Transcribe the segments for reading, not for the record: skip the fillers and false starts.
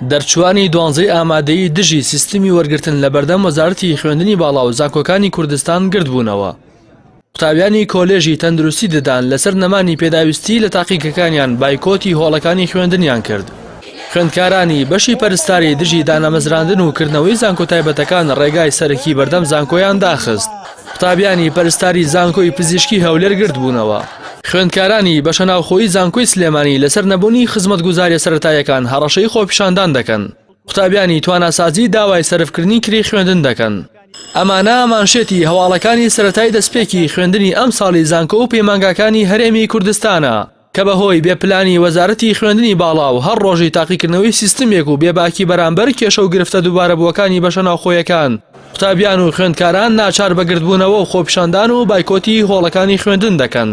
دەرچوانی دوانزەی ئامادەیی دژی سیستمی وەرگرتن لە بەردەم وەزارەتی خوێندنی باڵا و زانکۆکانی کوردستان گرتبوونەوە. قوتابیانی کۆلێژی تەندروستی ددان لەسەر نەمانی پێداویستی لە تاقیکەکانیان بایکۆتی هۆڵەکانی خوێندنیان کرد. خوێندکارانی بەشی پەرستاری دژی دانەمەزراندن و کردنەوەی زانکۆ تایبەتەکان ڕێگای سەرەکی بەردەم زانکۆیان داخست. قوتابیانی پەرستاری زانکۆی پزیشکی هەولێر گرتبوونەوە. خوێندکارانی بەشە ناوخۆیی زانکۆی سلێمانی لەسەر نەبوونی خزمەتگوزاریە سەرەتاییەکان هەڕەشەی خۆپیشاندان دەکەن. قوتابیانی تواناسازی داوای سەرفکردنی کری خوێندن دەکەن. ئەمانە مانشێتی هەواڵەکانی سەرەتایی دەستپێکی خوێندنی ئەم ساڵی زانکۆ و پەیمانگاکانی هەرێمی کوردستانە کە بەهۆی بێپلانی وەزارەتی خوێندنی باڵا و هەر ڕۆژی تاقیکردنەوەی سیستمێک و بێباکی بەرامبەر کێشە و گرفتە دووبارەبووەکانی بەشە ناوخۆیەکان قوتابیان و خوێندکاران ناچار بەگرتبوونەوە و خۆپیشاندان و بایکۆتی هۆڵەکانی خوێندن دەکەن.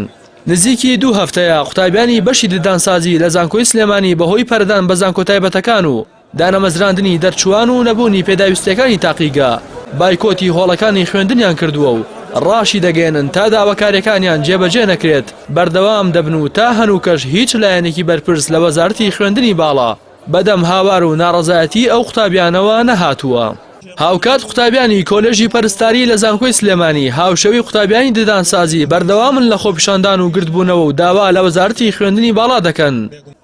نزیکی 2 هەفتەیە قوتابیانی بەشی ددانسازی لە زانکۆی سلێمانی بەهۆی پەردان بە زانکۆ تایبەتەکان و دانەمەزراندنی دەرچوان و نەبوونی پێداویستیەکانی تاقیگا بایکۆتی هۆڵەکانی خوێندنیان کردووە و ڕاشی دەگەێنن تا داواکاریەکانیان جێبەجێ نەکرێت بەردەوام دەبن و تا هەنووکەش هیچ لایەنێکی بەرپرس لە وەزارەتی خوێندنی باڵا بەدەم هاوار و ناڕەزایەتی ئەو قوتابیانەوە نەهاتووە. هاوکات قوتابیانی کۆلێژی پەرستاری لە زانکۆی سلێمانی هاوشەوی قوتابیانی ددانسازی بەردەوامن لە خۆپیشاندان و گرتبوونەوە و داوا لە وەزارەتی خوێندنی باڵا دەکەن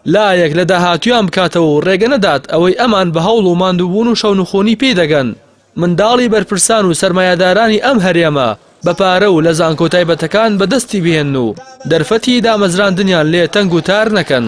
لایەک لە داهاتویان بکاتەوە و ڕێگە نەدات ئەوەی ئەمان بە هەوڵ و ماندووبوون و شەونخۆنی پێی دەگەن. منداڵی بەرپرسان و سەرمایەدارانی ئەم هەرێمە بە پارە و لە زانکۆ تایبەتەکان بەدەستی بهێن و دەرفەتی دامەزراندنیان لێ تەنگ و تار نەکەن.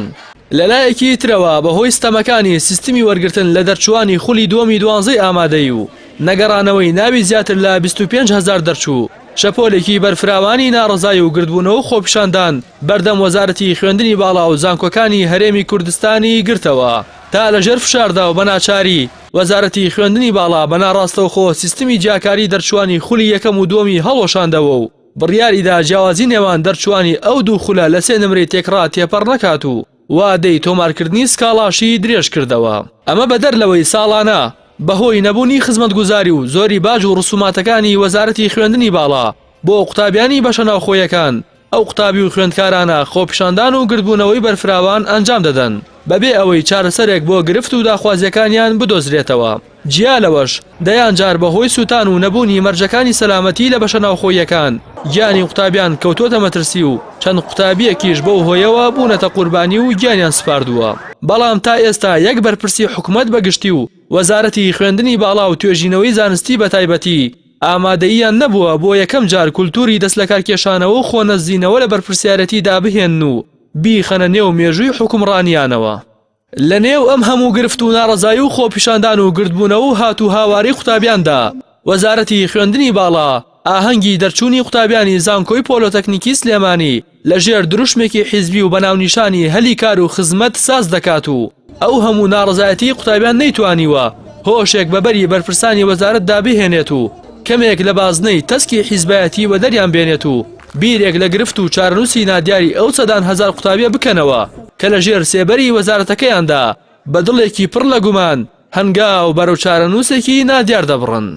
لەلایەکی ترەوە بەهۆی ستەمەکانی سیستمی وەرگرتن لە دەرچوانی خولی دووەمی دوانزەی ئامادەی و نەگەڕانەوەی ناوی زیاتر لە 25,000 دەرچوو شەپۆلێکی بەرفراوانی ناڕزای و گردبوونەوە خۆپیشاندان بەردەم وەزارەتی خوێندنی باڵا و زانکۆکانی هەرێمی کوردستانی گرتەوە تا لەژێر فشاردا و بەناچاری وەزارەتی خوێندنی باڵا بە ناڕاستەوخۆ سیستمی جیاکاری دەرچوانی خولی یەکەم و دووەمی هەڵۆشاندەوە و بڕیاریدا جیاوازی نێوان دەرچوانی ئەو دوو خولە لە 3 نمرەی تێکڕا تێپەڕ نەکات و وادەی تۆمارکردنی سکاڵاشی درێژ کردەوە. ئەمە بەدەر لەوەی ساڵانە بەهۆی نەبوونی خزمەتگوزاری و زۆری باج و ڕسوماتەکانی وەزارەتی خوێندنی باڵا بۆ قوتابیانی بەشە ناوخۆیەکان ئەو قوتابی و خوێندکارانە خۆپیشاندان و گرتبوونەوەی بەرفراوان ئەنجام دەدەن بەبێ ئەوەی چارەسەرێک بۆ گرفت و داخوازیەکانیان بدۆزرێتەوە. جیا لەوەش دەیان جار بەهۆی سوتان و نەبوونی مەرجەکانی سەلامەتی لە بەشە ناوخۆیەکان گیانی قوتابیان کەوتۆتە مەترسی و چەند قوتابیەکیش بەو هۆیەوە بوونەتە قوربانی و گیانیان سپاردووە. بەڵام تا ئێستا یەک بەرپرسی حکومەت بەگشتی و وەزارەتی خوێندنی باڵا و توێژینەوەی زانستی بە تایبەتی ئامادەییان نەبووە بۆ یەکەم جار کولتوری دەست لە کارکێشانەوە و خۆنەزیینەوە لە بەرپرسیارەتیدا بهێن و بیخەنە نێو مێژووی حکومڕانیانەوە. لە نێو ئەم هەموو گرفت و ناڕزایی و خۆپیشاندان و گردبوونەوە و هاتو هاواری قوتابیاندا وەزارەتی خوێندنی باڵا ئاهەنگی دەرچوونی قوتابیانی زانکۆی پۆلۆتەکنیکی سلێمانی لەژێر دروشمێکی حیزبی و بەناونیشانی هەلی کار و خزمەت ساز دەکات و ئەو هەموو ناڕزایەتی قوتابیان نەیتوانیوە هۆشێک بەبەری بەرپرسانی وەزارەتدا بهێنێت و کەمێک لە بازنەی تەسکی حیزبایەتی وە دەریان بێنێت و بیرێک لە گرفت و چارەنووسی نادیاری ئەو 100,000 قوتابیە بکەنەوە کە لە ژێر سێبەری وەزارەتەکەیاندا بە دڵێکی پڕ لە گومان هەنگاو بەرەو چارەنووسێکی نادیار دەبڕن.